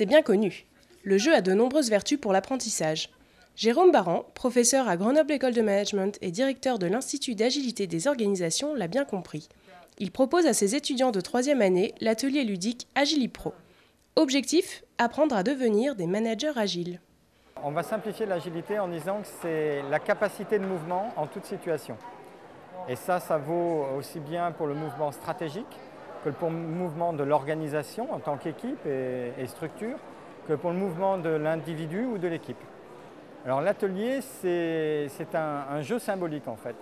C'est bien connu. Le jeu a de nombreuses vertus pour l'apprentissage. Jérôme Baran, professeur à Grenoble École de Management et directeur de l'Institut d'agilité des organisations, l'a bien compris. Il propose à ses étudiants de 3e année l'atelier ludique AgiliPro. Objectif, apprendre à devenir des managers agiles. On va simplifier l'agilité en disant que c'est la capacité de mouvement en toute situation. Et ça vaut aussi bien pour le mouvement stratégique que pour le mouvement de l'organisation en tant qu'équipe et structure, que pour le mouvement de l'individu ou de l'équipe. Alors l'atelier, c'est un jeu symbolique en fait.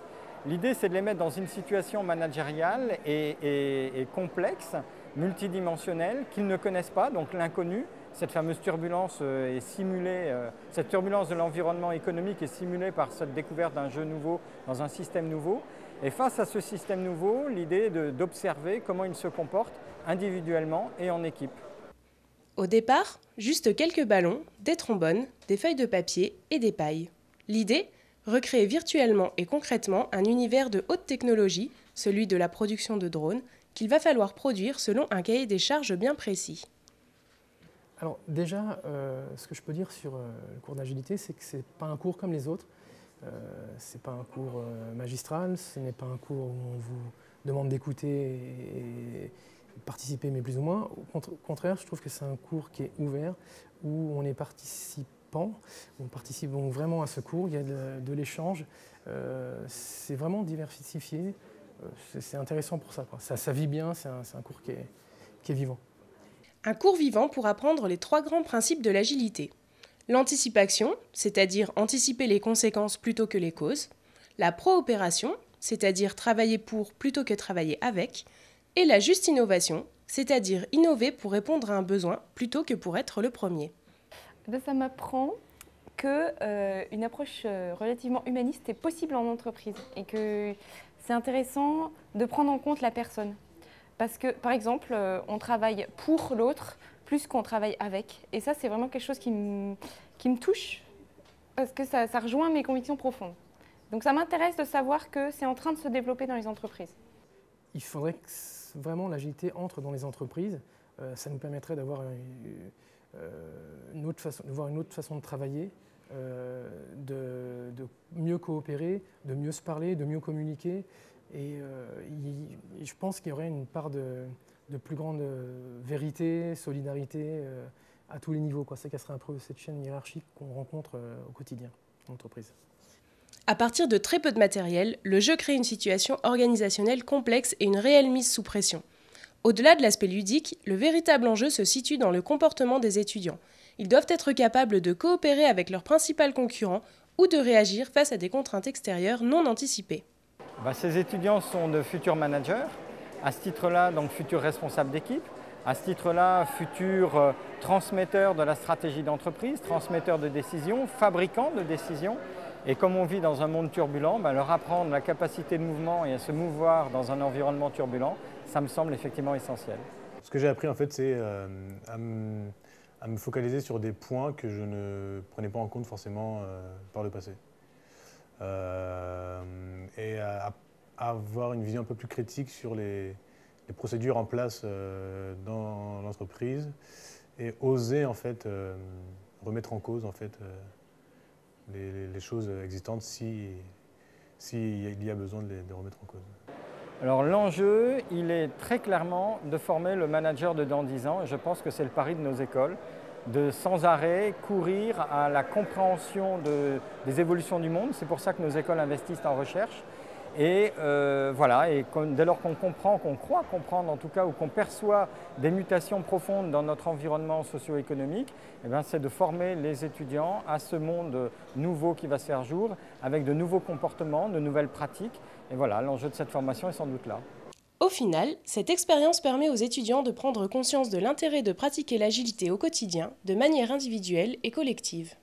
L'idée, c'est de les mettre dans une situation managériale et complexe, multidimensionnelle, qu'ils ne connaissent pas, donc l'inconnu. Cette fameuse turbulence est simulée, cette turbulence de l'environnement économique est simulée par cette découverte d'un jeu nouveau dans un système nouveau. Et face à ce système nouveau, l'idée est d'observer comment il se comporte individuellement et en équipe. Au départ, juste quelques ballons, des trombones, des feuilles de papier et des pailles. L'idée ? Recréer virtuellement et concrètement un univers de haute technologie, celui de la production de drones, qu'il va falloir produire selon un cahier des charges bien précis. Alors déjà, ce que je peux dire sur le cours d'agilité, c'est que ce n'est pas un cours comme les autres. Ce n'est pas un cours magistral, ce n'est pas un cours où on vous demande d'écouter et participer, mais plus ou moins. Au contraire, je trouve que c'est un cours qui est ouvert, où on est participant, on participe donc vraiment à ce cours, il y a de l'échange. C'est vraiment diversifié, c'est intéressant pour ça, quoi. Ça vit bien, c'est un cours qui est vivant. Un cours vivant pour apprendre les 3 grands principes de l'agilité. L'anticipation, c'est-à-dire anticiper les conséquences plutôt que les causes. La proopération, c'est-à-dire travailler pour plutôt que travailler avec. Et la juste innovation, c'est-à-dire innover pour répondre à un besoin plutôt que pour être le premier. Ça m'apprend qu'une approche relativement humaniste est possible en entreprise et que c'est intéressant de prendre en compte la personne. Parce que, par exemple, on travaille pour l'autre plus qu'on travaille avec. Et ça, c'est vraiment quelque chose qui me touche parce que ça rejoint mes convictions profondes. Donc ça m'intéresse de savoir que c'est en train de se développer dans les entreprises. Il faudrait que vraiment l'agilité entre dans les entreprises. Ça nous permettrait d'avoir une autre façon de travailler, de mieux coopérer, de mieux se parler, de mieux communiquer. Et je pense qu'il y aurait une part de plus grande vérité, solidarité à tous les niveaux, quoi. Ça casserait un peu cette chaîne hiérarchique qu'on rencontre au quotidien en entreprise. À partir de très peu de matériel, le jeu crée une situation organisationnelle complexe et une réelle mise sous pression. Au-delà de l'aspect ludique, le véritable enjeu se situe dans le comportement des étudiants. Ils doivent être capables de coopérer avec leurs principaux concurrents ou de réagir face à des contraintes extérieures non anticipées. Ces étudiants sont de futurs managers, à ce titre-là, donc futurs responsables d'équipe, à ce titre-là, futurs transmetteurs de la stratégie d'entreprise, transmetteurs de décisions, fabricants de décisions. Et comme on vit dans un monde turbulent, leur apprendre la capacité de mouvement et à se mouvoir dans un environnement turbulent, ça me semble effectivement essentiel. Ce que j'ai appris, en fait, c'est à me focaliser sur des points que je ne prenais pas en compte forcément par le passé. Et à avoir une vision un peu plus critique sur les procédures en place dans l'entreprise et oser en fait remettre en cause en fait les choses existantes s'il y a besoin de les remettre en cause. Alors l'enjeu, il est très clairement de former le manager de dans 10 ans et je pense que c'est le pari de nos écoles, de sans arrêt courir à la compréhension des évolutions du monde. C'est pour ça que nos écoles investissent en recherche. Et dès lors qu'on comprend, qu'on croit comprendre en tout cas, ou qu'on perçoit des mutations profondes dans notre environnement socio-économique, c'est de former les étudiants à ce monde nouveau qui va se faire jour, avec de nouveaux comportements, de nouvelles pratiques. Et voilà, l'enjeu de cette formation est sans doute là. Au final, cette expérience permet aux étudiants de prendre conscience de l'intérêt de pratiquer l'agilité au quotidien, de manière individuelle et collective.